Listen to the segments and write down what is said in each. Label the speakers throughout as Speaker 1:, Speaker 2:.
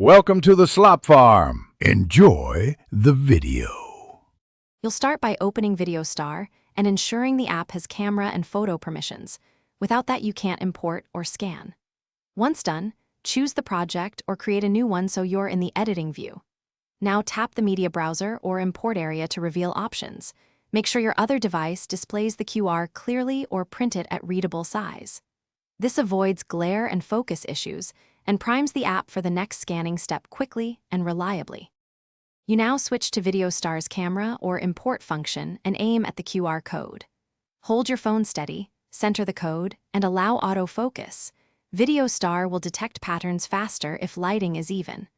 Speaker 1: Welcome to the Slop Farm. Enjoy the video.
Speaker 2: You'll start by opening Videostar and ensuring the app has camera and photo permissions. Without that, you can't import or scan. Once done, choose the project or create a new one so you're in the editing view. Now tap the media browser or import area to reveal options. Make sure your other device displays the QR clearly or print it at readable size. This avoids glare and focus issues and primes the app for the next scanning step quickly and reliably. You now switch to Videostar's camera or import function and aim at the QR code. Hold your phone steady, center the code, and allow autofocus. Videostar will detect patterns faster if lighting is even.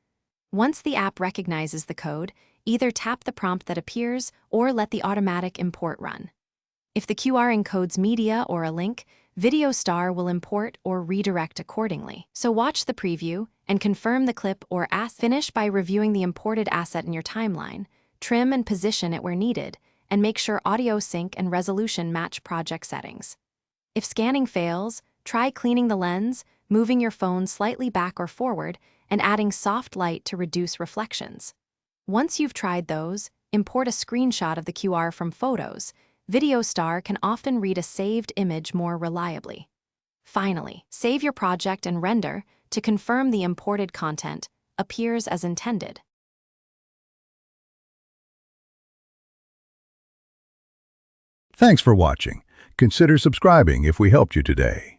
Speaker 2: Once the app recognizes the code, either tap the prompt that appears or let the automatic import run. If the QR encodes media or a link, Videostar will import or redirect accordingly. So watch the preview and confirm the clip or asset. Finish by reviewing the imported asset in your timeline, trim and position it where needed, and make sure audio sync and resolution match project settings. If scanning fails, try cleaning the lens, moving your phone slightly back or forward, and adding soft light to reduce reflections. Once you've tried those, import a screenshot of the QR from Photos. Videostar can often read a saved image more reliably. Finally, save your project and render to confirm the imported content appears as intended.
Speaker 1: Thanks for watching. Consider subscribing if we helped you today.